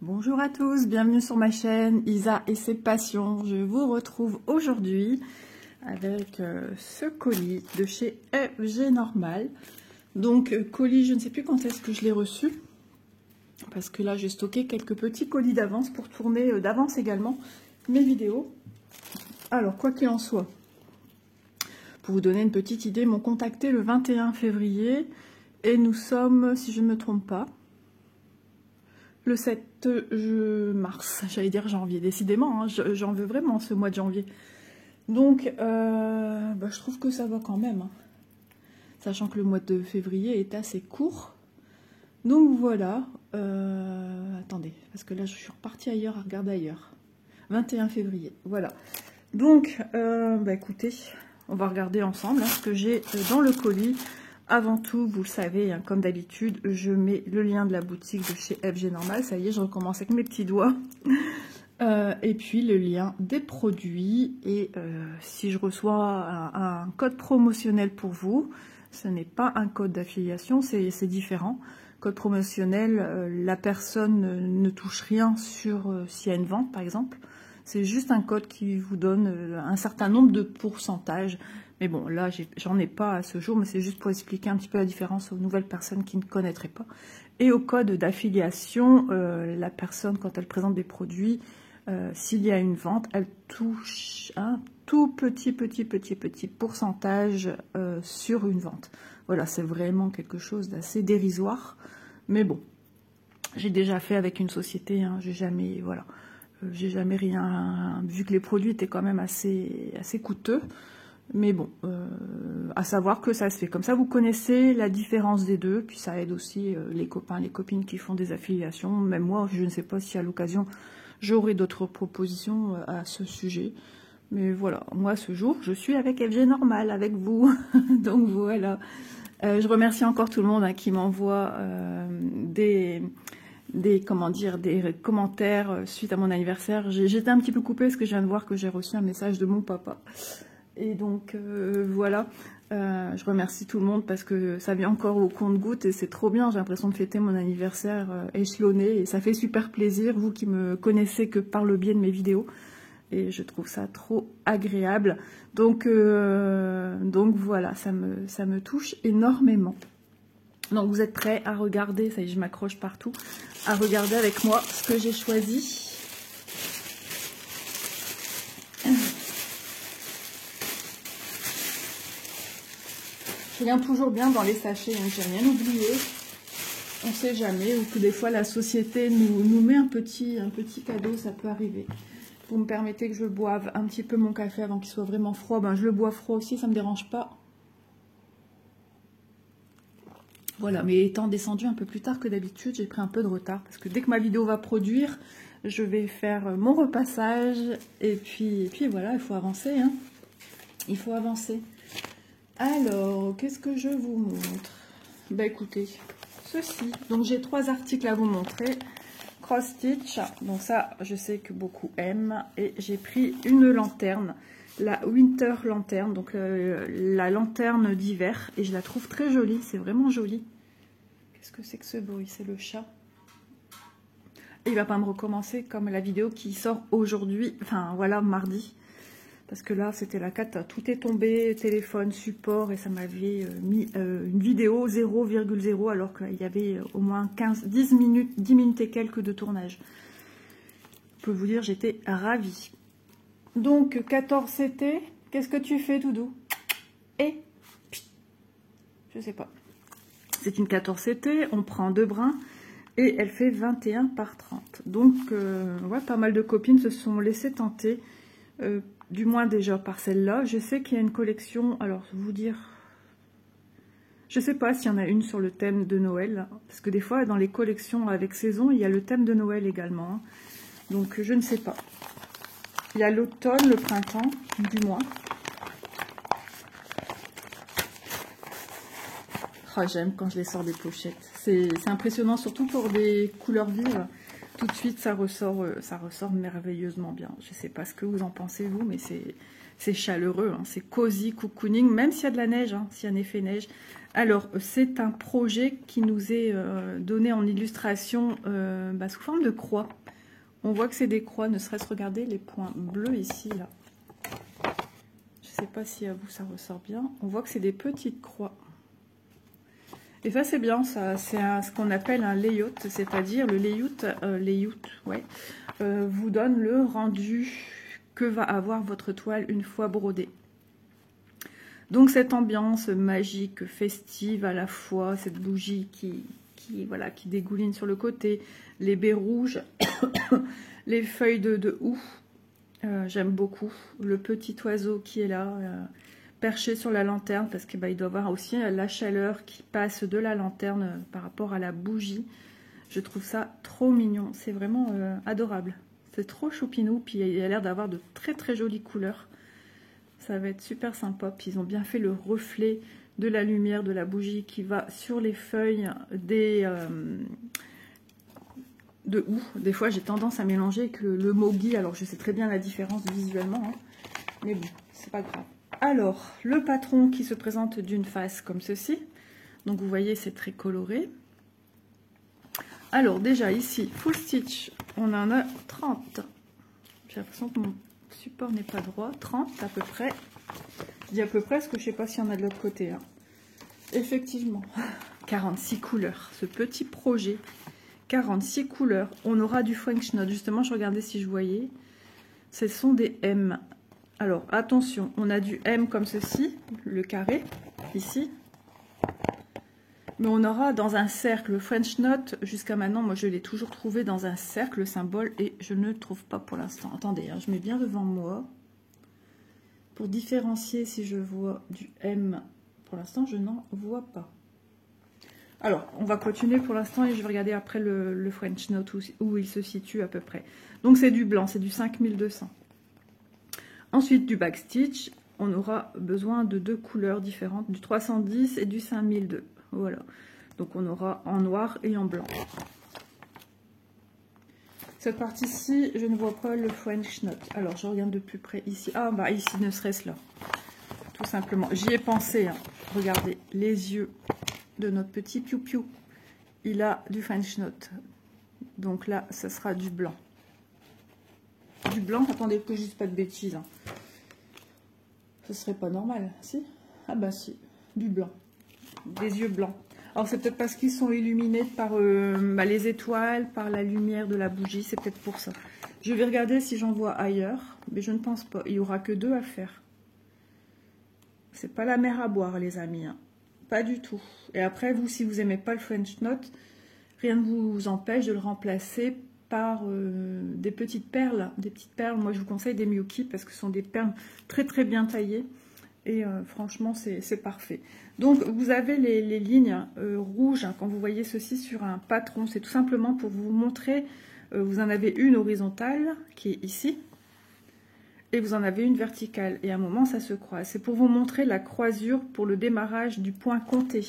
Bonjour à tous, bienvenue sur ma chaîne Isa et ses passions. Je vous retrouve aujourd'hui avec ce colis de chez FG Normal. Donc colis, je ne sais plus quand est-ce que je l'ai reçu, parce que là j'ai stocké quelques petits colis d'avance pour tourner d'avance également mes vidéos. Alors quoi qu'il en soit, pour vous donner une petite idée, ils m'ont contacté le 21 février et nous sommes, si je ne me trompe pas, le 7 mars, j'allais dire janvier, décidément, hein, j'en veux vraiment ce mois de janvier. Donc, je trouve que ça va quand même, hein, sachant que le mois de février est assez court. Donc voilà, attendez, parce que là je suis repartie ailleurs à regarder ailleurs. 21 février, voilà. Donc, écoutez, on va regarder ensemble hein, ce que j'ai dans le colis. Avant tout, vous le savez, hein, comme d'habitude, je mets le lien de la boutique de chez FG Normal. Ça y est, je recommence avec mes petits doigts. Et puis le lien des produits. Et si je reçois un code promotionnel pour vous, ce n'est pas un code d'affiliation, c'est différent. Code promotionnel, la personne ne touche rien sur s'il y a une vente, par exemple. C'est juste un code qui vous donne un certain nombre de pourcentages. Mais bon, là, j'en ai pas à ce jour, mais c'est juste pour expliquer un petit peu la différence aux nouvelles personnes qui ne connaîtraient pas. Et au code d'affiliation, la personne, quand elle présente des produits, s'il y a une vente, elle touche un tout petit pourcentage sur une vente. Voilà, c'est vraiment quelque chose d'assez dérisoire. Mais bon, j'ai déjà fait avec une société, hein, j'ai jamais rien, vu que les produits étaient quand même assez coûteux. Mais bon, à savoir que ça se fait. Comme ça, vous connaissez la différence des deux. Puis ça aide aussi les copains, les copines qui font des affiliations. Même moi, je ne sais pas si à l'occasion, j'aurai d'autres propositions à ce sujet. Mais voilà, moi, ce jour, je suis avec FG Normal, avec vous. Donc voilà. Je remercie encore tout le monde hein, qui m'envoie des commentaires suite à mon anniversaire. J'étais un petit peu coupée parce que je viens de voir que j'ai reçu un message de mon papa. Et donc voilà, je remercie tout le monde parce que ça vient encore au compte-gouttes et c'est trop bien. J'ai l'impression de fêter mon anniversaire échelonné et ça fait super plaisir, vous qui me connaissez que par le biais de mes vidéos. Et je trouve ça trop agréable. Donc voilà, ça me touche énormément. Donc vous êtes prêts à regarder, ça y est, je m'accroche partout, à regarder avec moi ce que j'ai choisi. Je regarde toujours bien dans les sachets, hein, j'ai rien oublié. On ne sait jamais, ou que des fois la société nous met un petit cadeau, ça peut arriver. Vous me permettez que je boive un petit peu mon café avant qu'il soit vraiment froid. Ben, je le bois froid aussi, ça ne me dérange pas. Voilà, mais étant descendu un peu plus tard que d'habitude, j'ai pris un peu de retard. Parce que dès que ma vidéo va produire, je vais faire mon repassage. Et puis voilà, il faut avancer. Hein. Il faut avancer. Alors, qu'est-ce que je vous montre? Bah écoutez, ceci. Donc j'ai 3 articles à vous montrer. Cross stitch, donc ça je sais que beaucoup aiment. Et j'ai pris une lanterne, la Winter Lanterne, donc la lanterne d'hiver. Et je la trouve très jolie, c'est vraiment joli. Qu'est-ce que c'est que ce bruit? C'est le chat. Et il va pas me recommencer comme la vidéo qui sort aujourd'hui, enfin voilà, mardi. Parce que là, c'était la cata. Tout est tombé, téléphone, support, et ça m'avait mis une vidéo 0,0 alors qu'il y avait au moins 10 minutes et quelques de tournage. Je peux vous dire, j'étais ravie. Donc, 14 CT, qu'est-ce que tu fais, Doudou? Et je sais pas. C'est une 14 CT, on prend 2 brins, et elle fait 21 par 30. Donc, ouais, pas mal de copines se sont laissées tenter. Du moins déjà par celle-là. Je sais qu'il y a une collection, alors vous dire, je sais pas s'il y en a une sur le thème de Noël, parce que des fois dans les collections avec saison, il y a le thème de Noël également. Hein. Donc je ne sais pas. Il y a l'automne, le printemps, du moins. Oh, j'aime quand je les sors des pochettes. C'est impressionnant, surtout pour des couleurs vives. tout de suite, ça ressort merveilleusement bien. Je ne sais pas ce que vous en pensez, vous, mais c'est chaleureux, hein, c'est cosy, cocooning, même s'il y a de la neige, hein, s'il y a un effet neige. Alors, c'est un projet qui nous est donné en illustration sous forme de croix. On voit que c'est des croix, ne serait-ce regarder les points bleus ici, là. Je ne sais pas si à vous ça ressort bien. On voit que c'est des petites croix. Et ça, c'est bien, ça. C'est ce qu'on appelle un layout, c'est-à-dire le layout vous donne le rendu que va avoir votre toile une fois brodée. Donc, cette ambiance magique, festive à la fois, cette bougie qui dégouline sur le côté, les baies rouges, les feuilles de houx, j'aime beaucoup. Le petit oiseau qui est là, perché sur la lanterne, parce qu'il doit y avoir aussi la chaleur qui passe de la lanterne par rapport à la bougie. Je trouve ça trop mignon, c'est vraiment adorable. C'est trop choupinou, puis il a l'air d'avoir de très très jolies couleurs. Ça va être super sympa, puis ils ont bien fait le reflet de la lumière de la bougie qui va sur les feuilles de houx. Des fois j'ai tendance à mélanger avec le moggy, alors je sais très bien la différence visuellement, hein. Mais bon, c'est pas grave. Alors, le patron qui se présente d'une face comme ceci. Donc, vous voyez, c'est très coloré. Alors, déjà, ici, full stitch, on en a 30. J'ai l'impression que mon support n'est pas droit. 30 à peu près. Je dis à peu près parce que je ne sais pas s'il y en a de l'autre côté, hein. Effectivement, 46 couleurs. Ce petit projet, 46 couleurs. On aura du French Knot. Justement, je regardais si je voyais. Ce sont des M. Alors, attention, on a du M comme ceci, le carré, ici. Mais on aura dans un cercle, le French Knot, jusqu'à maintenant, moi je l'ai toujours trouvé dans un cercle, le symbole, et je ne le trouve pas pour l'instant. Attendez, hein, je mets bien devant moi. Pour différencier si je vois du M, pour l'instant, je n'en vois pas. Alors, on va continuer pour l'instant et je vais regarder après le French Knot où il se situe à peu près. Donc, c'est du blanc, c'est du 5200. Ensuite, du backstitch, on aura besoin de deux couleurs différentes, du 310 et du 5002. Voilà. Donc, on aura en noir et en blanc. Cette partie-ci, je ne vois pas le French Knot. Alors, je regarde de plus près ici. Ah, bah ici, ne serait-ce là. Tout simplement. J'y ai pensé. Hein. Regardez, les yeux de notre petit piou-piou. Il a du French Knot. Donc là, ça sera du blanc. Du blanc, attendez que je dise pas de bêtises. Hein. Ce serait pas normal, si? Ah bah si, du blanc. Des yeux blancs. Alors c'est peut-être parce qu'ils sont illuminés par les étoiles, par la lumière de la bougie, c'est peut-être pour ça. Je vais regarder si j'en vois ailleurs, mais je ne pense pas. Il n'y aura que deux à faire. C'est pas la mer à boire, les amis. Hein. Pas du tout. Et après, vous, si vous n'aimez pas le French Knot, rien ne vous empêche de le remplacer par des petites perles. Des petites perles, moi je vous conseille des Miyuki parce que ce sont des perles très très bien taillées. Et franchement, c'est parfait. Donc, vous avez les lignes rouges, hein, quand vous voyez ceci sur un patron. C'est tout simplement pour vous montrer, vous en avez une horizontale qui est ici. Et vous en avez une verticale. Et à un moment, ça se croise. C'est pour vous montrer la croisure pour le démarrage du point compté.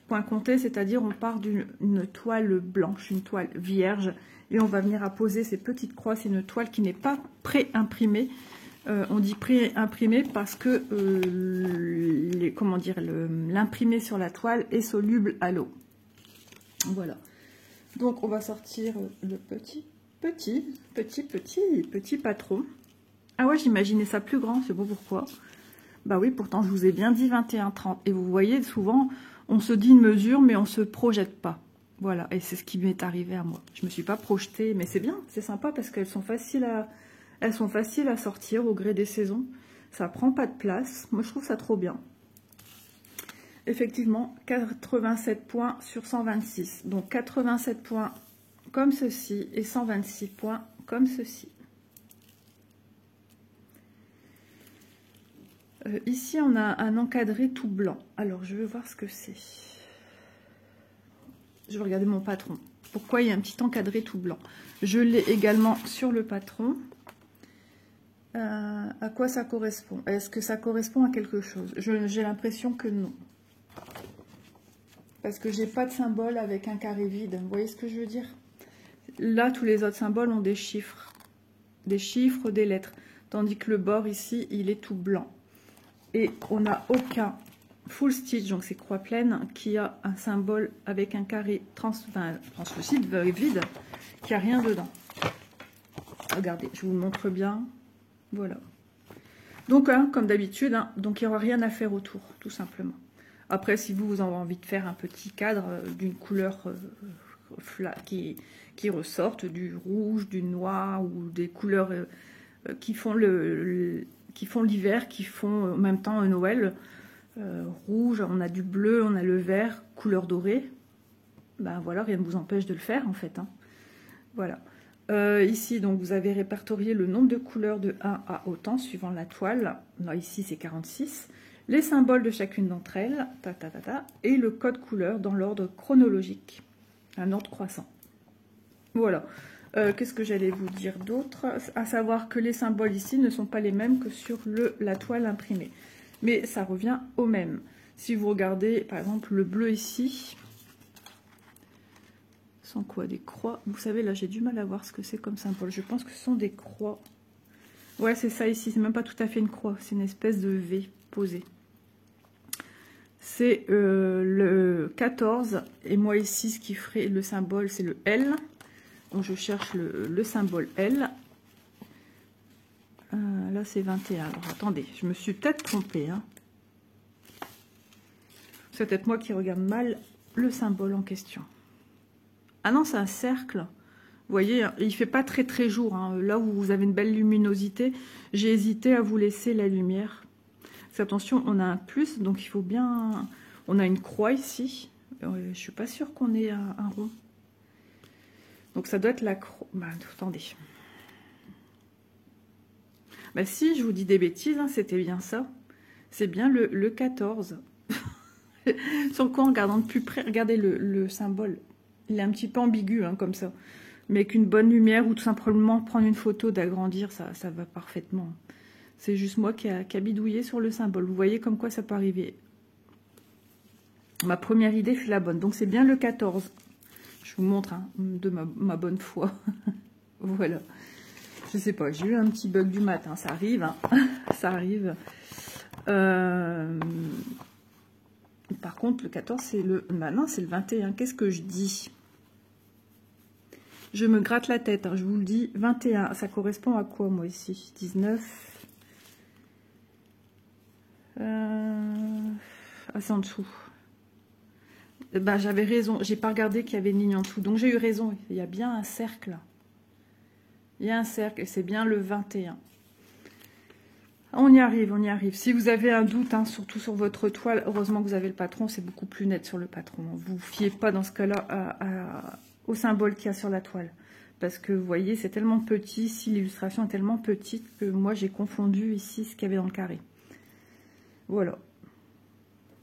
Point compté, c'est-à-dire on part d'une toile blanche, une toile vierge. Et on va venir apposer ces petites croix. C'est une toile qui n'est pas pré-imprimée. On dit pré-imprimé parce que l'imprimé sur la toile est soluble à l'eau. Voilà. Donc on va sortir le petit patron. Ah ouais, j'imaginais ça plus grand, c'est beau pourquoi. Bah oui, pourtant je vous ai bien dit 21-30. Et vous voyez, souvent on se dit une mesure mais on se projette pas. Voilà, et c'est ce qui m'est arrivé à moi. Je me suis pas projetée, mais c'est bien, c'est sympa parce qu'elles sont faciles à sortir au gré des saisons. Ça prend pas de place. Moi, je trouve ça trop bien. Effectivement, 87 points sur 126. Donc, 87 points comme ceci et 126 points comme ceci. Ici, on a un encadré tout blanc. Alors, je vais voir ce que c'est. Je vais regarder mon patron. Pourquoi il y a un petit encadré tout blanc? Je l'ai également sur le patron. À quoi ça correspond? Est-ce que ça correspond à quelque chose? J'ai l'impression que non. Parce que j'ai pas de symbole avec un carré vide. Vous voyez ce que je veux dire? Là, tous les autres symboles ont des chiffres, des lettres. Tandis que le bord ici, il est tout blanc. Et on n'a aucun full stitch, donc c'est croix pleine, qui a un symbole avec un carré translucide, vide, qui a rien dedans. Regardez, je vous montre bien. Voilà. Donc, hein, comme d'habitude, hein, donc il n'y aura rien à faire autour, tout simplement. Après, si vous avez envie de faire un petit cadre d'une couleur qui ressorte, du rouge, du noir, ou des couleurs qui font l'hiver, qui font en même temps un Noël, rouge, on a du bleu, on a le vert, couleur dorée, ben voilà, rien ne vous empêche de le faire, en fait. Hein. Voilà. Ici, donc, vous avez répertorié le nombre de couleurs de 1 à autant, suivant la toile. Là, ici, c'est 46. Les symboles de chacune d'entre elles, et le code couleur dans l'ordre chronologique, un ordre croissant. Voilà. Qu'est-ce que j'allais vous dire d'autre? À savoir que les symboles ici ne sont pas les mêmes que sur la toile imprimée. Mais ça revient au même. Si vous regardez, par exemple, le bleu ici... sont quoi, des croix? Vous savez, là j'ai du mal à voir ce que c'est comme symbole. Je pense que ce sont des croix. Ouais, c'est ça ici, c'est même pas tout à fait une croix, c'est une espèce de V posée. C'est le 14, et moi ici ce qui ferait le symbole c'est le L. Donc je cherche le symbole L. Là c'est 21. Alors attendez, je me suis peut-être trompée. Hein. C'est peut-être moi qui regarde mal le symbole en question. Ah non, c'est un cercle. Vous voyez, il fait pas très très jour. Hein. Là où vous avez une belle luminosité, j'ai hésité à vous laisser la lumière. Parce attention, on a un plus, donc il faut bien... On a une croix ici. Je suis pas sûre qu'on ait un rond. Donc ça doit être la croix. Bah, attendez. Bah si, je vous dis des bêtises, hein, c'était bien ça. C'est bien le 14. Sur le coup, en regardant de plus près, regardez le symbole. Il est un petit peu ambigu, hein, comme ça. Mais avec une bonne lumière ou tout simplement prendre une photo, d'agrandir, ça va parfaitement. C'est juste moi qui a bidouillé sur le symbole. Vous voyez comme quoi ça peut arriver. Ma première idée fait la bonne. Donc c'est bien le 14. Je vous montre hein, de ma bonne foi. Voilà. Je sais pas, j'ai eu un petit bug du matin. Ça arrive. Hein. Ça arrive. Par contre, le 14, c'est le... Maintenant, c'est le 21. Qu'est-ce que je dis? Je me gratte la tête, hein, je vous le dis. 21, ça correspond à quoi, moi, ici? 19. Ah, c'est en dessous. Ben, j'avais raison. J'ai pas regardé qu'il y avait une ligne en dessous. Donc, j'ai eu raison. Il y a bien un cercle. Il y a un cercle et c'est bien le 21. On y arrive, on y arrive. Si vous avez un doute, hein, surtout sur votre toile, heureusement que vous avez le patron, c'est beaucoup plus net sur le patron. Vous ne fiez pas dans ce cas-là au symbole qu'il y a sur la toile. Parce que vous voyez, c'est tellement petit, si l'illustration est tellement petite que moi j'ai confondu ici ce qu'il y avait dans le carré. Voilà.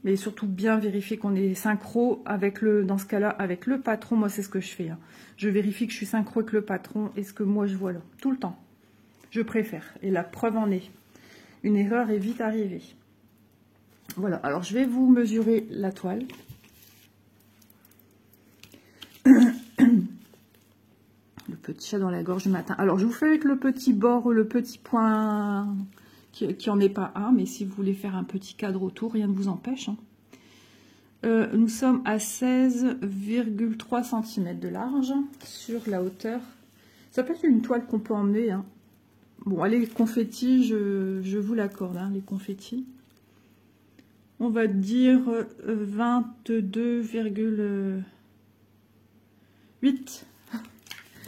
Mais surtout bien vérifier qu'on est synchro avec dans ce cas-là, avec le patron. Moi, c'est ce que je fais. Hein. Je vérifie que je suis synchro avec le patron et ce que moi je vois là. Tout le temps. Je préfère. Et la preuve en est. Une erreur est vite arrivée. Voilà. Alors, je vais vous mesurer la toile. Le petit chat dans la gorge du matin. Alors, je vous fais avec le petit bord, le petit point... qui en est pas un, mais si vous voulez faire un petit cadre autour, rien ne vous empêche. Hein. Nous sommes à 16,3 cm de large sur la hauteur. Ça peut être une toile qu'on peut emmener. Hein. Bon, les confettis, je vous l'accorde, hein, les confettis. On va dire 22,8.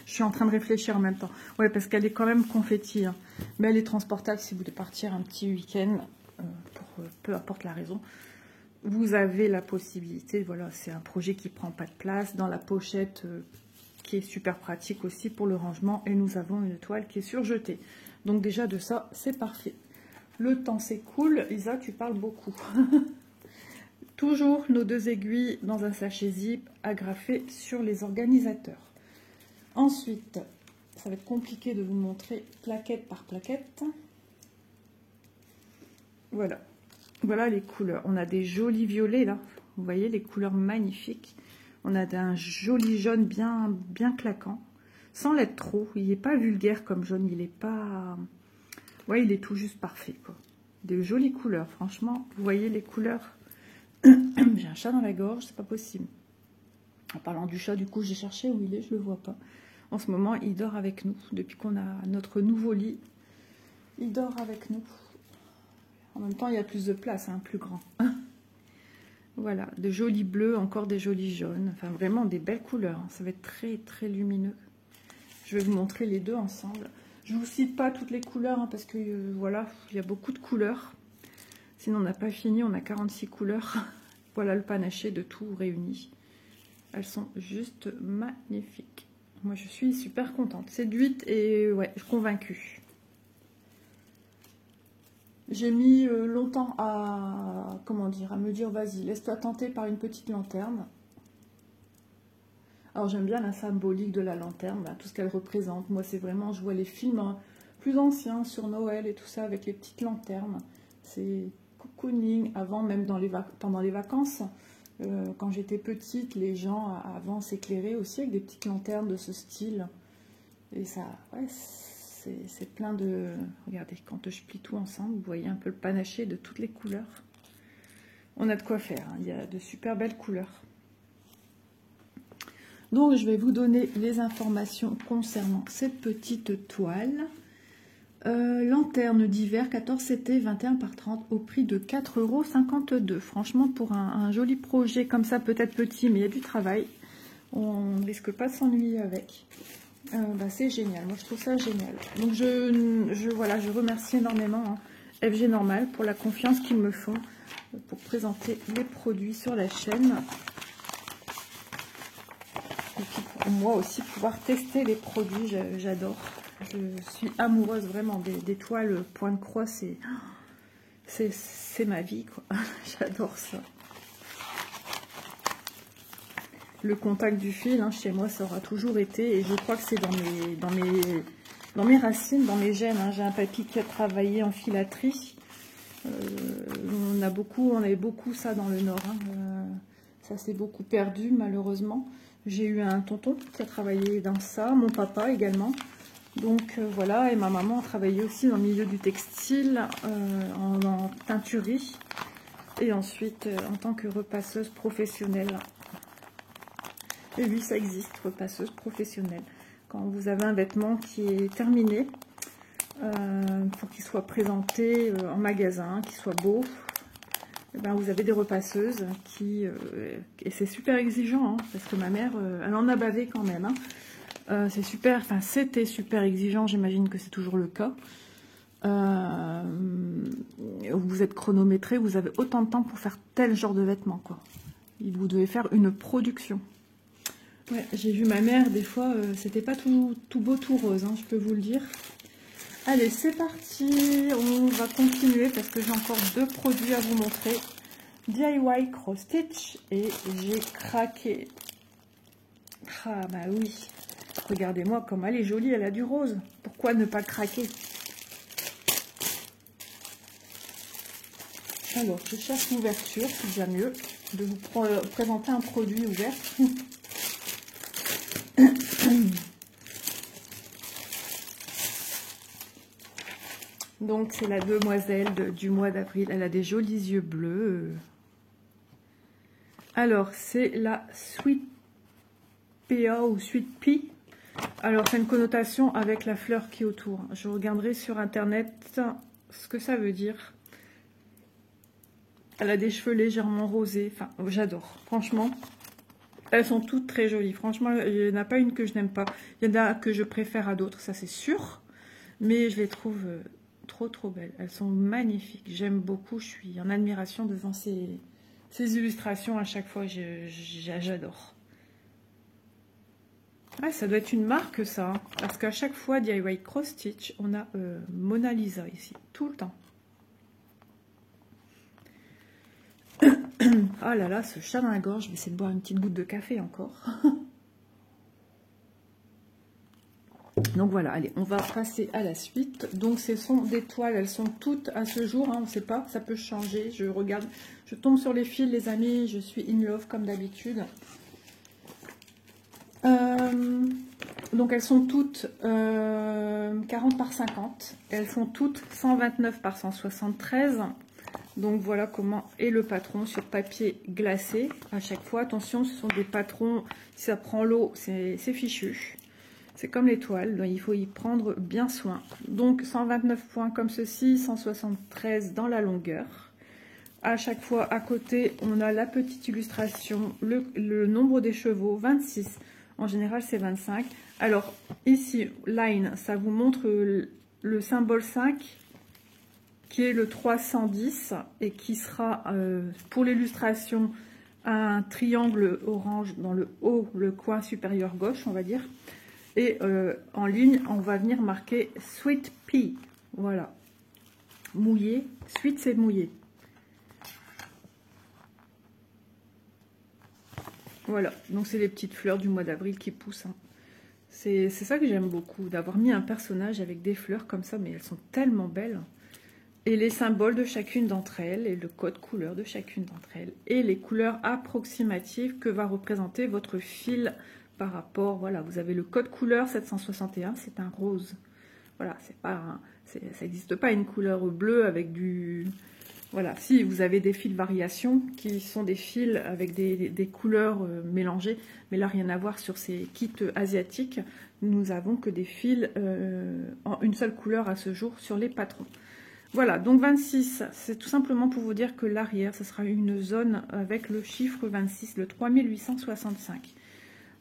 Je suis en train de réfléchir en même temps. Ouais, parce qu'elle est quand même confetti. Hein. Mais elle est transportable si vous voulez partir un petit week-end, peu importe la raison. Vous avez la possibilité, voilà, c'est un projet qui prend pas de place. Dans la pochette, qui est super pratique aussi pour le rangement. Et nous avons une toile qui est surjetée. Donc déjà de ça, c'est parfait. Le temps s'écoule. Isa, tu parles beaucoup. Toujours nos 2 aiguilles dans un sachet zip agrafé sur les organisateurs. Ensuite, ça va être compliqué de vous montrer plaquette par plaquette. Voilà. Voilà les couleurs. On a des jolis violets là. Vous voyez les couleurs magnifiques. On a un joli jaune bien claquant. sans l'être trop. Il n'est pas vulgaire comme jaune, il est pas... Ouais, il est tout juste parfait, quoi. De jolies couleurs, franchement. Vous voyez les couleurs. J'ai un chat dans la gorge, c'est pas possible. En parlant du chat, du coup, j'ai cherché où il est, je le vois pas. En ce moment, il dort avec nous. Depuis qu'on a notre nouveau lit, il dort avec nous. En même temps, il y a plus de place, hein, plus grand. Voilà, de jolis bleus, encore des jolis jaunes. Enfin, vraiment des belles couleurs. Ça va être très, très lumineux. Je vais vous montrer les deux ensemble. Je ne vous cite pas toutes les couleurs, hein, parce que, voilà, il y a beaucoup de couleurs. Sinon, on n'a pas fini, on a 46 couleurs. Voilà le panaché de tout réuni. Elles sont juste magnifiques. Moi, je suis super contente, séduite et ouais, convaincue. J'ai mis longtemps à, comment dire, à me dire, vas-y, laisse-toi tenter par une petite lanterne. Alors, j'aime bien la symbolique de la lanterne, tout ce qu'elle représente. Moi, c'est vraiment, je vois les films plus anciens sur Noël et tout ça avec les petites lanternes. C'est cocooning, avant, même pendant les vacances. Quand j'étais petite, les gens avant s'éclairaient aussi avec des petites lanternes de ce style. Et ça, ouais, c'est plein de... Regardez, quand je plie tout ensemble, vous voyez un peu le panaché de toutes les couleurs. On a de quoi faire, hein. Il y a de super belles couleurs. Donc, je vais vous donner les informations concernant cette petite toile. Lanterne d'hiver 14 CT 21 par 30 au prix de 4,52 €. Franchement, pour un joli projet comme ça, peut-être petit, mais il y a du travail. On ne risque pas de s'ennuyer avec. C'est génial, moi je trouve ça génial. Donc voilà, je remercie énormément hein, FG Normal pour la confiance qu'ils me font pour présenter les produits sur la chaîne. Et puis pour moi aussi pouvoir tester les produits, j'adore. Je suis amoureuse vraiment des toiles point de croix, c'est ma vie, quoi. J'adore ça. Le contact du fil, hein, chez moi, ça aura toujours été, et je crois que c'est dans mes racines, dans mes gènes. Hein. J'ai un papy qui a travaillé en filaterie. On avait beaucoup ça dans le Nord. Hein. Ça s'est beaucoup perdu, malheureusement. J'ai eu un tonton qui a travaillé dans ça, mon papa également. Donc voilà, et ma maman a travaillé aussi dans le milieu du textile, en teinturerie, et ensuite en tant que repasseuse professionnelle. Et oui, ça existe, repasseuse professionnelle. Quand vous avez un vêtement qui est terminé, pour qu'il soit présenté en magasin, qu'il soit beau, et ben vous avez des repasseuses qui... et c'est super exigeant, hein, parce que ma mère, elle en a bavé quand même, hein. C'est super, enfin c'était super exigeant, j'imagine que c'est toujours le cas. Vous êtes chronométré, vous avez autant de temps pour faire tel genre de vêtements, quoi. Vous devez faire une production. Ouais, j'ai vu ma mère, des fois, c'était pas tout beau, tout rose, hein, je peux vous le dire. Allez, c'est parti, on va continuer parce que j'ai encore deux produits à vous montrer. DIY Cross Stitch et j'ai craqué. Ah bah oui. Regardez-moi comme elle est jolie, elle a du rose. Pourquoi ne pas craquer? Alors, je cherche l'ouverture, c'est déjà mieux de vous présenter un produit ouvert. Donc, c'est la demoiselle du mois d'avril. Elle a des jolis yeux bleus. Alors, c'est la Sweet Pea ou Sweet Pea. Alors, c'est une connotation avec la fleur qui est autour. Je regarderai sur Internet ce que ça veut dire. Elle a des cheveux légèrement rosés. Enfin, j'adore. Franchement, elles sont toutes très jolies. Franchement, il n'y en a pas une que je n'aime pas. Il y en a que je préfère à d'autres, ça c'est sûr. Mais je les trouve trop belles. Elles sont magnifiques. J'aime beaucoup. Je suis en admiration devant ces illustrations à chaque fois. J'adore. Ouais, ça doit être une marque, ça. Hein, parce qu'à chaque fois, DIY Cross Stitch, on a Mona Lisa ici. Tout le temps. Oh là là, ce chat dans la gorge. Je vais essayer de boire une petite goutte de café encore. Donc voilà, allez, on va passer à la suite. Donc ce sont des toiles, elles sont toutes à ce jour, hein, on ne sait pas, ça peut changer. Je regarde, je tombe sur les fils, les amis, je suis in love comme d'habitude. Donc elles sont toutes 40 par 50. Elles font toutes 129 par 173. Donc voilà comment est le patron sur papier glacé. À chaque fois, attention, ce sont des patrons, si ça prend l'eau, c'est fichu. C'est comme les toiles, donc il faut y prendre bien soin. Donc 129 points comme ceci, 173 dans la longueur. À chaque fois, à côté, on a la petite illustration, le nombre des chevaux, 26. En général, c'est 25. Alors, ici, line, ça vous montre le symbole 5, qui est le 310, et qui sera, pour l'illustration, un triangle orange dans le haut, le coin supérieur gauche, on va dire. Et en ligne, on va venir marquer Sweet Pea. Voilà. Mouillé. Sweet, c'est mouillé. Voilà. Donc, c'est les petites fleurs du mois d'avril qui poussent. Hein. C'est ça que j'aime beaucoup, d'avoir mis un personnage avec des fleurs comme ça, mais elles sont tellement belles. Et les symboles de chacune d'entre elles, et le code couleur de chacune d'entre elles. Et les couleurs approximatives que va représenter votre fil par rapport, voilà, vous avez le code couleur 761, c'est un rose. Voilà, c'est pas, ça n'existe pas une couleur bleue avec du... Voilà, si vous avez des fils variations qui sont des fils avec des couleurs mélangées, mais là rien à voir sur ces kits asiatiques, nous avons que des fils en une seule couleur à ce jour sur les patrons. Voilà, donc 26, c'est tout simplement pour vous dire que l'arrière, ce sera une zone avec le chiffre 26, le 3865.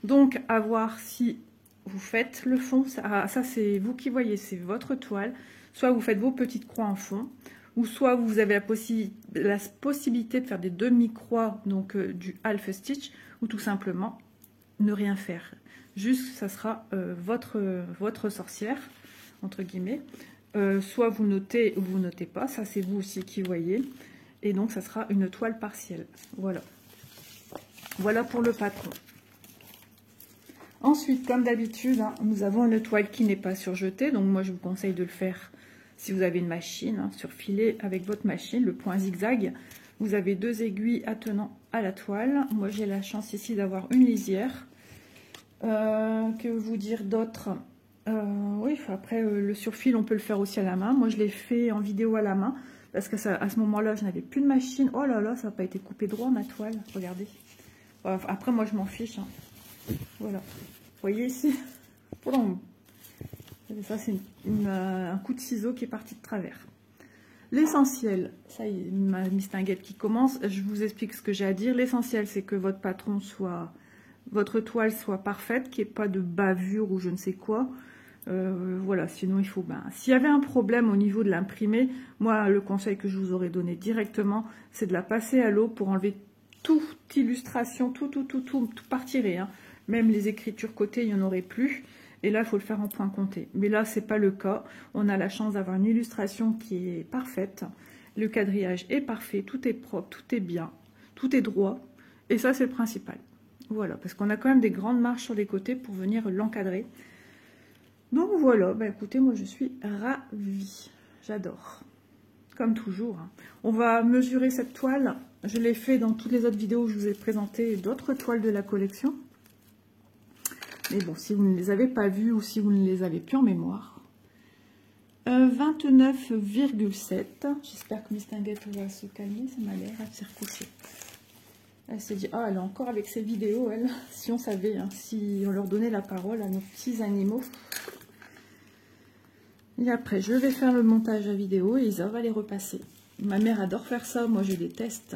Donc, à voir si vous faites le fond, ça c'est vous qui voyez, c'est votre toile. Soit vous faites vos petites croix en fond, ou soit vous avez la possibilité de faire des demi-croix, donc du half stitch, ou tout simplement ne rien faire. Juste, ça sera votre sorcière, entre guillemets. Soit vous notez ou vous notez pas, ça c'est vous aussi qui voyez. Et donc, ça sera une toile partielle. Voilà. Voilà pour le patron. Ensuite, comme d'habitude, hein, nous avons une toile qui n'est pas surjetée. Donc, moi, je vous conseille de le faire si vous avez une machine, hein, surfiler avec votre machine, le point zigzag. Vous avez 2 aiguilles attenant à la toile. Moi, j'ai la chance ici d'avoir une lisière. Que vous dire d'autre? Oui, après, le surfil, on peut le faire aussi à la main. Moi, je l'ai fait en vidéo à la main. Parce que ça, à ce moment-là, je n'avais plus de machine. Oh là là, ça n'a pas été coupé droit, ma toile. Regardez. Après, moi, je m'en fiche. Hein. Voilà. Vous voyez ici, ça c'est un coup de ciseau qui est parti de travers. L'essentiel, ça y est, ma mistinguette qui commence, je vous explique ce que j'ai à dire. L'essentiel, c'est que votre patron soit, votre toile soit parfaite, qu'il n'y ait pas de bavure ou je ne sais quoi. Voilà, sinon il faut... s'il y avait un problème au niveau de l'imprimé, moi, le conseil que je vous aurais donné directement, c'est de la passer à l'eau pour enlever toute illustration, tout partirait, hein. Même les écritures cotées, il n'y en aurait plus. Et là, il faut le faire en point compté. Mais là, ce n'est pas le cas. On a la chance d'avoir une illustration qui est parfaite. Le quadrillage est parfait. Tout est propre, tout est bien. Tout est droit. Et ça, c'est le principal. Voilà, parce qu'on a quand même des grandes marches sur les côtés pour venir l'encadrer. Donc voilà, écoutez, moi, je suis ravie. J'adore. Comme toujours. Hein. On va mesurer cette toile. Je l'ai fait dans toutes les autres vidéos où je vous ai présenté d'autres toiles de la collection. Mais bon, si vous ne les avez pas vues ou si vous ne les avez plus en mémoire. 29,7. J'espère que Mistinguette va se calmer. Ça m'a l'air, elle s'est recouchée. Elle s'est dit, ah, elle est encore avec ses vidéos, elle. Si on savait, hein, si on leur donnait la parole à nos petits animaux. Et après, je vais faire le montage à vidéo et Isa va les repasser. Ma mère adore faire ça, moi je déteste.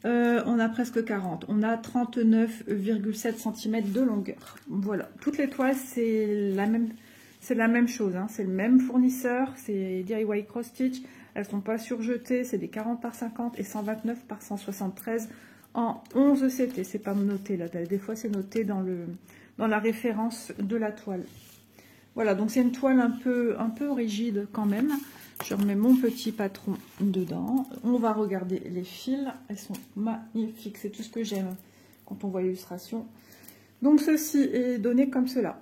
On a presque 40. On a 39,7 cm de longueur. Voilà. Toutes les toiles, c'est la même chose. Hein. C'est le même fournisseur. C'est DIY Cross Stitch. Elles ne sont pas surjetées. C'est des 40 par 50 et 129 par 173 en 11 CT. C'est pas noté là. Des fois, c'est noté dans la référence de la toile. Voilà. Donc, c'est une toile un peu rigide quand même. Je remets mon petit patron dedans. On va regarder les fils. Elles sont magnifiques. C'est tout ce que j'aime quand on voit l'illustration. Donc, ceci est donné comme cela.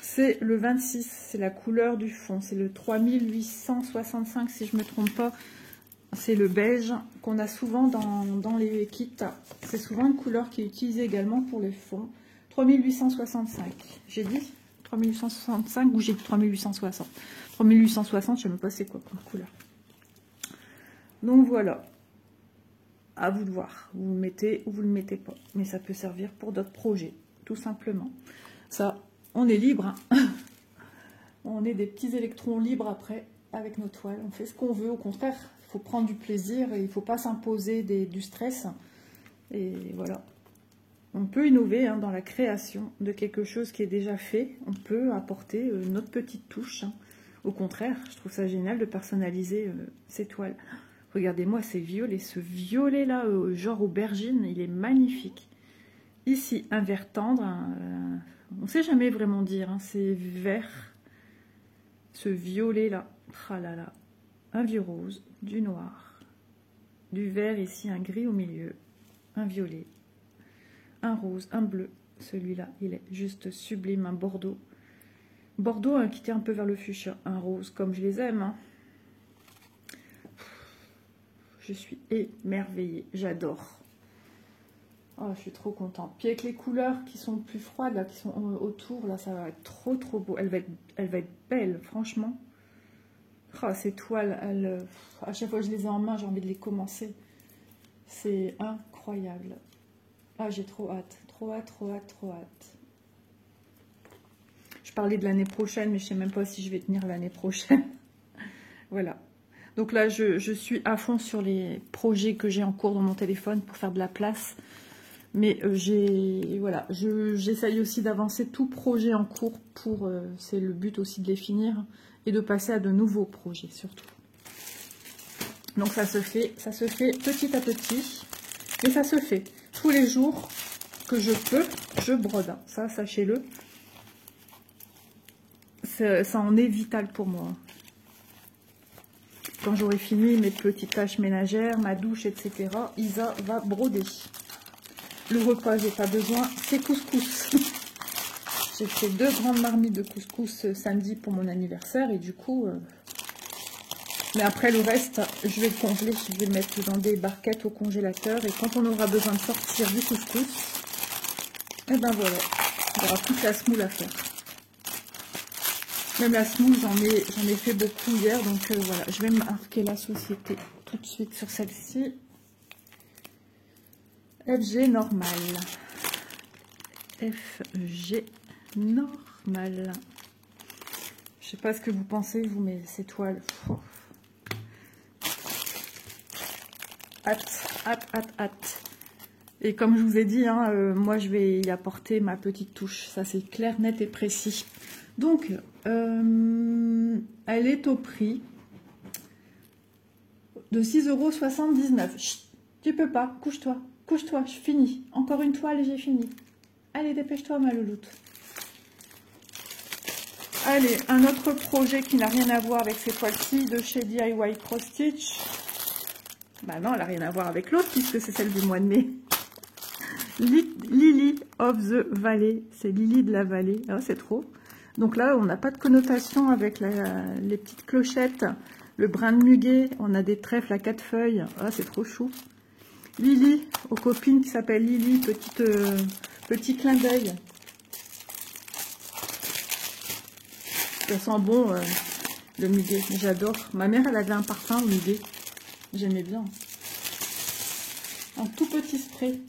C'est le 26. C'est la couleur du fond. C'est le 3865, si je ne me trompe pas. C'est le beige qu'on a souvent dans les kits. C'est souvent une couleur qui est utilisée également pour les fonds. 3865. J'ai dit 3865 ou j'ai dit 3860. 3860, je sais même pas c'est quoi comme couleur. Donc voilà. À vous de voir. Vous le mettez ou vous le mettez pas. Mais ça peut servir pour d'autres projets, tout simplement. Ça, on est libre. Hein. On est des petits électrons libres après, avec nos toiles. On fait ce qu'on veut. Au contraire, il faut prendre du plaisir et il ne faut pas s'imposer du stress. Et voilà. On peut innover hein, dans la création de quelque chose qui est déjà fait. On peut apporter notre petite touche. Hein. Au contraire, je trouve ça génial de personnaliser ces toiles. Regardez-moi ces violets. Ce violet-là, genre aubergine, il est magnifique. Ici, un vert tendre. On ne sait jamais vraiment dire. Hein, c'est vert. Ce violet-là. Ah là là. Un vieux rose, du noir, du vert ici, un gris au milieu, un violet. Un rose, un bleu, celui-là, il est juste sublime, un bordeaux. Bordeaux hein, qui tire un peu vers le fuchsia, un rose, comme je les aime. Hein. Je suis émerveillée, j'adore. Oh, je suis trop contente. Puis avec les couleurs qui sont plus froides, là, qui sont autour, là, ça va être trop trop beau. Elle va être belle, franchement. Oh, ces toiles, à chaque fois que je les ai en main, j'ai envie de les commencer. C'est incroyable. Ah, j'ai trop hâte, trop hâte, trop hâte, trop hâte. Je parlais de l'année prochaine, mais je ne sais même pas si je vais tenir l'année prochaine. Voilà. Donc là, je suis à fond sur les projets que j'ai en cours dans mon téléphone pour faire de la place. Mais voilà, j'essaye aussi d'avancer tout projet en cours pour, c'est le but aussi de les finir et de passer à de nouveaux projets surtout. Donc ça se fait petit à petit, mais ça se fait. Tous les jours que je peux, je brode. Ça, sachez-le. Ça en est vital pour moi. Quand j'aurai fini mes petites tâches ménagères, ma douche, etc., Isa va broder. Le repas, j'ai pas besoin, c'est couscous. J'ai fait 2 grandes marmites de couscous samedi pour mon anniversaire et du coup... Mais après le reste, je vais le congeler, je vais le mettre dans des barquettes au congélateur et quand on aura besoin de sortir du couscous, et ben voilà, il y aura toute la semoule à faire. Même la semoule, j'en ai fait beaucoup hier, donc voilà, je vais marquer la société tout de suite sur celle-ci. FG normal. FG normal. Je sais pas ce que vous pensez, vous, mais ces toiles... Oh. Hâte. Et comme je vous ai dit, hein, moi je vais y apporter ma petite touche. Ça c'est clair, net et précis. Donc, elle est au prix de 6,79 €. Chut, tu peux pas, couche-toi, je finis. Encore une toile et j'ai fini. Allez, dépêche-toi ma louloute. Allez, un autre projet qui n'a rien à voir avec ces toiles-ci de chez DIY Cross Stitch. Bah non, elle n'a rien à voir avec l'autre puisque c'est celle du mois de mai. Lily of the Valley. C'est Lily de la vallée. Oh, c'est trop. Donc là, on n'a pas de connotation avec les petites clochettes. Le brin de muguet. On a des trèfles à 4 feuilles. Oh, c'est trop chou. Lily, aux copines qui s'appellent Lily. Petit clin d'œil. Ça sent bon, le muguet. J'adore. Ma mère, elle avait un parfum au muguet. J'aimais bien. Un tout petit spray.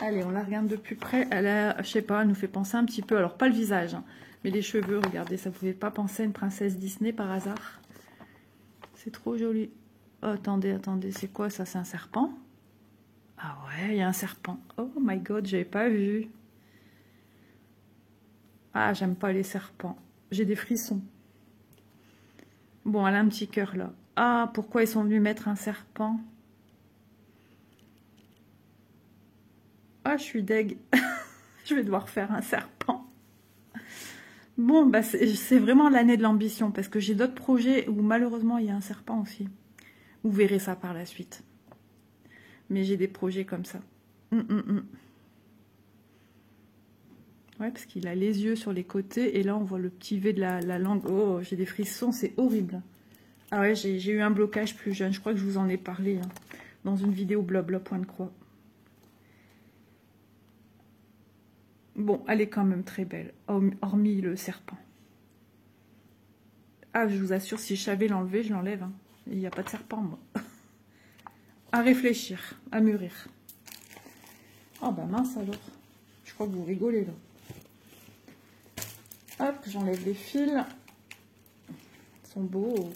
Allez, on la regarde de plus près. Elle a, je sais pas, elle nous fait penser un petit peu. Alors, pas le visage, hein, mais les cheveux, regardez. Ça ne pouvait pas penser à une princesse Disney par hasard. C'est trop joli. Oh, attendez. C'est quoi ça? C'est un serpent? Ah ouais, il y a un serpent. Oh my god, j'avais pas vu. Ah, j'aime pas les serpents. J'ai des frissons. Bon, elle a un petit cœur là. Ah, pourquoi ils sont venus mettre un serpent? Ah, je suis deg. Je vais devoir faire un serpent. Bon, bah c'est vraiment l'année de l'ambition, parce que j'ai d'autres projets où malheureusement il y a un serpent aussi. Vous verrez ça par la suite. Mais j'ai des projets comme ça. Ouais, parce qu'il a les yeux sur les côtés, et là on voit le petit V de la langue. Oh, j'ai des frissons, c'est horrible. Ah ouais, j'ai eu un blocage plus jeune. Je crois que je vous en ai parlé hein, dans une vidéo blabla point de croix. Bon, elle est quand même très belle, hormis le serpent. Ah, je vous assure, si je savais l'enlever, je l'enlève. Hein. Il n'y a pas de serpent, moi. À réfléchir, à mûrir. Oh, bah mince alors. Je crois que vous rigolez, là. Hop, j'enlève les fils. Ils sont beaux.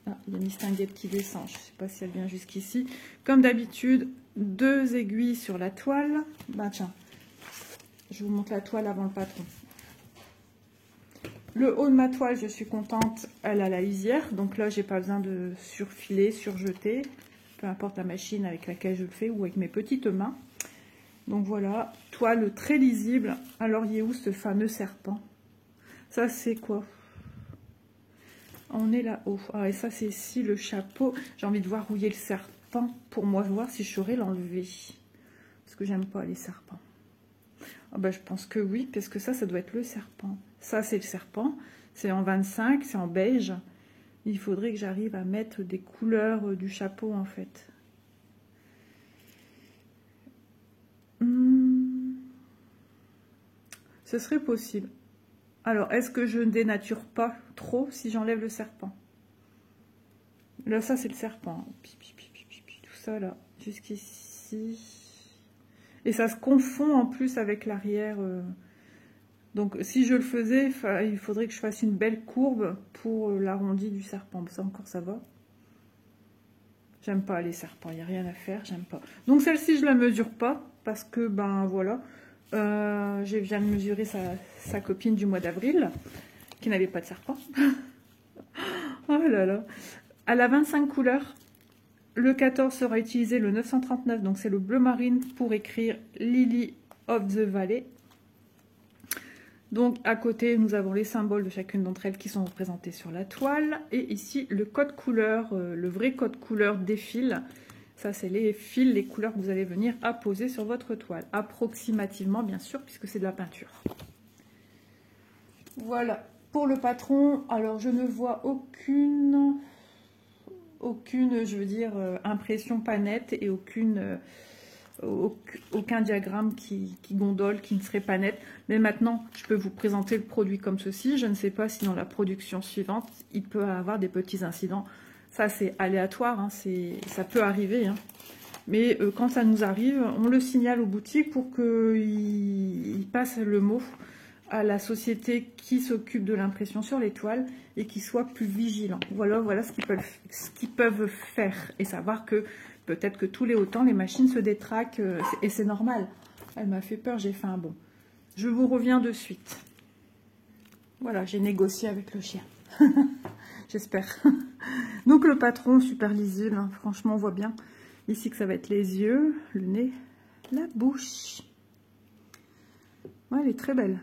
Ah, il y a une mistinguette qui descend. Je ne sais pas si elle vient jusqu'ici. Comme d'habitude, 2 aiguilles sur la toile. Bah tiens, je vous montre la toile avant le patron. Le haut de ma toile, je suis contente, elle a la lisière. Donc là, j'ai pas besoin de surfiler, surjeter. Peu importe la machine avec laquelle je le fais ou avec mes petites mains. Donc voilà, toile très lisible. Alors, il est où ce fameux serpent? Ça, c'est quoi? On est là-haut. Ah, et ça, c'est ici le chapeau. J'ai envie de voir où il y a le serpent pour moi, voir si je saurais l'enlever. Parce que j'aime pas les serpents. Ah bah, je pense que oui, parce que ça doit être le serpent. Ça, c'est le serpent. C'est en 25, c'est en beige. Il faudrait que j'arrive à mettre des couleurs du chapeau, en fait. Ce serait possible. Alors, est-ce que je ne dénature pas trop si j'enlève le serpent? Là, ça, c'est le serpent. Tout ça, là, jusqu'ici. Et ça se confond en plus avec l'arrière. Donc, si je le faisais, il faudrait que je fasse une belle courbe pour l'arrondi du serpent. Ça, encore, ça va. J'aime pas les serpents, il n'y a rien à faire, j'aime pas. Donc, celle-ci, je la mesure pas, parce que, ben, voilà. Je viens de mesurer sa copine du mois d'avril, qui n'avait pas de serpent. Oh là là. Elle a 25 couleurs. Le 14 sera utilisé le 939, donc c'est le bleu marine pour écrire Lily of the Valley. Donc à côté, nous avons les symboles de chacune d'entre elles qui sont représentés sur la toile. Et ici, le code couleur, le vrai code couleur des fils. Ça, c'est les fils, les couleurs que vous allez venir apposer sur votre toile. Approximativement, bien sûr, puisque c'est de la peinture. Voilà. Pour le patron, alors je ne vois aucune, je veux dire, impression pas nette et aucun diagramme qui gondole, qui ne serait pas net. Mais maintenant, je peux vous présenter le produit comme ceci. Je ne sais pas si dans la production suivante, il peut avoir des petits incidents. Ça, c'est aléatoire, hein, ça peut arriver. Hein. Mais quand ça nous arrive, on le signale aux boutiques pour qu'ils passent le mot à la société qui s'occupe de l'impression sur les toiles et qui soit plus vigilant. Voilà ce qu'ils peuvent faire et savoir que peut-être que tous les autant les machines se détraquent et c'est normal. Elle m'a fait peur, j'ai fait un bond. Je vous reviens de suite. Voilà, j'ai négocié avec le chien. J'espère. Donc le patron, super lisible, hein. Franchement on voit bien ici que ça va être les yeux, le nez, la bouche. Ouais, elle est très belle.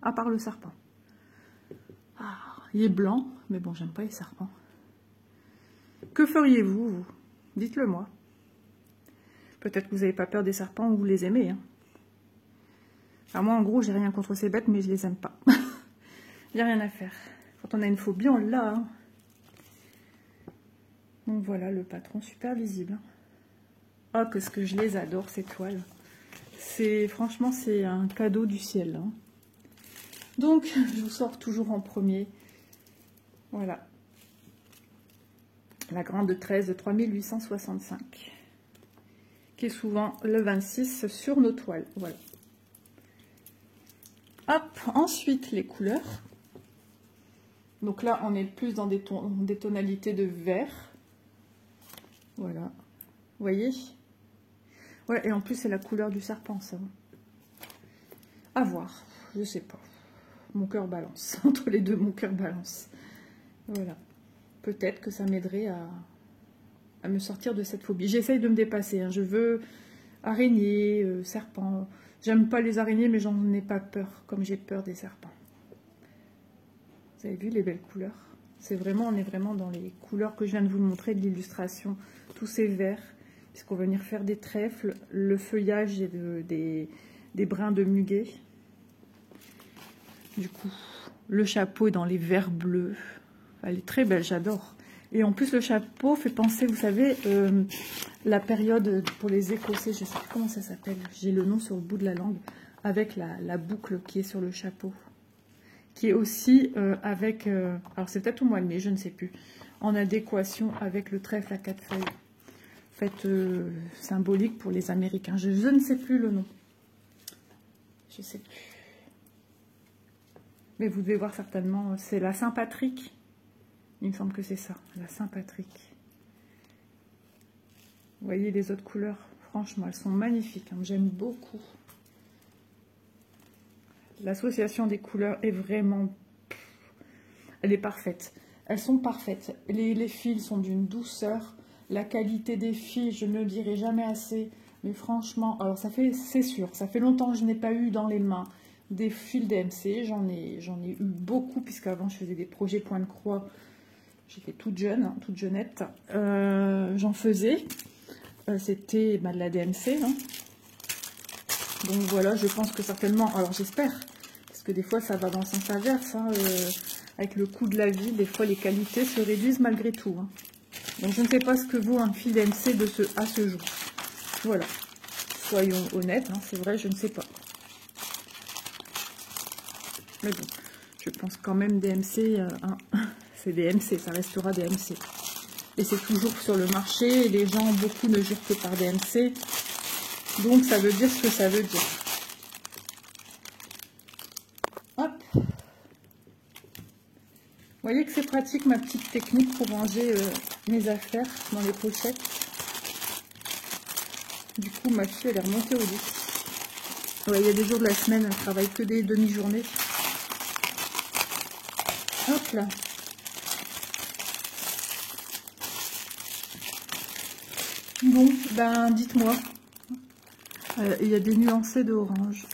À part le serpent. Ah, il est blanc, mais bon, j'aime pas les serpents. Que feriez-vous, vous? Dites-le moi. Peut-être que vous n'avez pas peur des serpents ou vous les aimez. Hein. Enfin, moi, en gros, j'ai rien contre ces bêtes, mais je les aime pas. Il n'y a rien à faire. Quand on a une phobie, on l'a. Hein. Donc voilà, le patron, super visible. Oh, qu'est-ce que je les adore, ces toiles. Franchement, c'est un cadeau du ciel. Hein. Donc, je vous sors toujours en premier. Voilà. La grande 13 de 3865. Qui est souvent le 26 sur nos toiles. Voilà. Hop, ensuite, les couleurs. Donc là, on est plus dans des tonalités de vert. Voilà. Vous voyez? Ouais, et en plus, c'est la couleur du serpent, ça. À voir. Je sais pas. Mon cœur balance. Entre les deux, mon cœur balance. Voilà. Peut-être que ça m'aiderait à me sortir de cette phobie. J'essaye de me dépasser. Hein. Je veux araignée, serpent. J'aime pas les araignées, mais j'en ai pas peur, comme j'ai peur des serpents. Vous avez vu les belles couleurs? On est vraiment dans les couleurs que je viens de vous montrer de l'illustration. Tous ces verts, puisqu'on va venir faire des trèfles, le feuillage et des brins de muguet. Du coup, le chapeau est dans les verts bleus. Elle est très belle, j'adore. Et en plus, le chapeau fait penser, vous savez, la période pour les Écossais, je ne sais plus comment ça s'appelle, j'ai le nom sur le bout de la langue, avec la boucle qui est sur le chapeau, qui est aussi avec, alors c'est peut-être au mois de mai, je ne sais plus, en adéquation avec le trèfle à 4 feuilles, en fait, symbolique pour les Américains. Je ne sais plus le nom, je ne sais plus. Mais vous devez voir certainement, c'est la Saint-Patrick. Il me semble que c'est ça, la Saint-Patrick. Vous voyez les autres couleurs, franchement, elles sont magnifiques, hein, j'aime beaucoup. L'association des couleurs est vraiment... Elle est parfaite. Elles sont parfaites. Les fils sont d'une douceur. La qualité des fils, je ne le dirai jamais assez. Mais franchement, alors ça fait, c'est sûr, ça fait longtemps que je n'ai pas eu dans les mains des fils DMC. J'en ai eu beaucoup, puisqu'avant je faisais des projets point de croix. J'étais toute jeune, hein, toute jeunette. J'en faisais. C'était de la DMC. Hein. Donc voilà, je pense que certainement... Alors j'espère, parce que des fois ça va dans le sens inverse. Hein, avec le coût de la vie, des fois les qualités se réduisent malgré tout. Hein. Donc je ne sais pas ce que vaut un fil DMC à ce jour. Voilà. Soyons honnêtes, hein, c'est vrai, je ne sais pas. Mais bon, je pense quand même DMC... hein. C'est DMC, ça restera DMC. Et c'est toujours sur le marché, et les gens, beaucoup ne jurent que par DMC. Donc ça veut dire ce que ça veut dire. Hop. Vous voyez que c'est pratique ma petite technique pour ranger mes affaires dans les pochettes. Du coup ma fille elle est remontée au lit. Ouais, il y a des jours de la semaine, elle travaille que des demi-journées. Hop là. Bon, ben dites-moi. Il y a des nuancés de orange.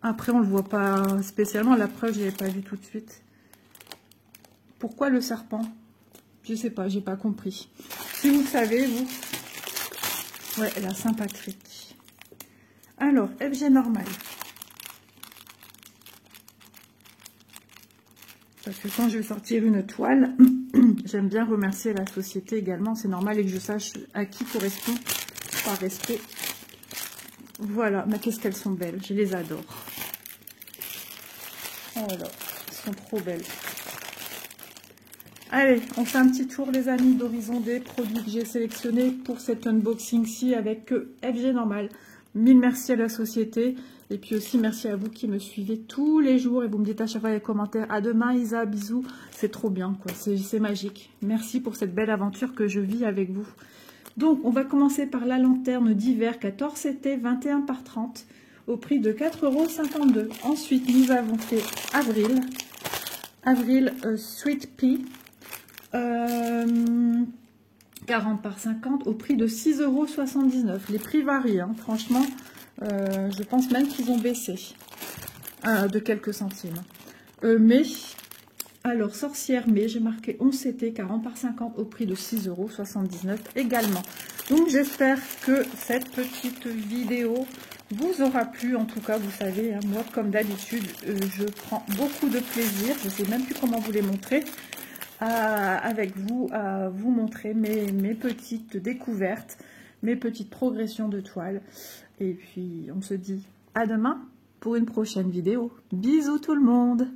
Après, on ne le voit pas spécialement. La preuve, je ne l'avais pas vu tout de suite. Pourquoi le serpent? Je ne sais pas, j'ai pas compris. Si vous le savez, vous. Ouais, la Saint-Patrick. Alors, FG normal. Parce que quand je vais sortir une toile, j'aime bien remercier la société également. C'est normal et que je sache à qui correspond par respect. Voilà, mais qu'est-ce qu'elles sont belles, je les adore. Oh là, elles sont trop belles. Allez, on fait un petit tour les amis d'Horizon des produits que j'ai sélectionnés pour cet unboxing-ci avec FG normal. Mille merci à la société et puis aussi merci à vous qui me suivez tous les jours et vous me dites à chaque fois les commentaires. À demain Isa, bisous, c'est trop bien quoi, c'est magique. Merci pour cette belle aventure que je vis avec vous. Donc, on va commencer par la lanterne d'hiver 14 CT 21 par 30 au prix de 4,52 €. Ensuite, nous avons fait Avril Sweet Pea 40 par 50 au prix de 6,79 €. Les prix varient, hein. Franchement, je pense même qu'ils ont baissé de quelques centimes. Mais... Alors, sorcière, mais j'ai marqué 11 CT 40 par 50 au prix de 6,79 € également. Donc, j'espère que cette petite vidéo vous aura plu. En tout cas, vous savez, hein, moi, comme d'habitude, je prends beaucoup de plaisir. Je ne sais même plus comment vous les montrer. Avec vous, à vous montrer mes petites découvertes, mes petites progressions de toile. Et puis, on se dit à demain pour une prochaine vidéo. Bisous tout le monde!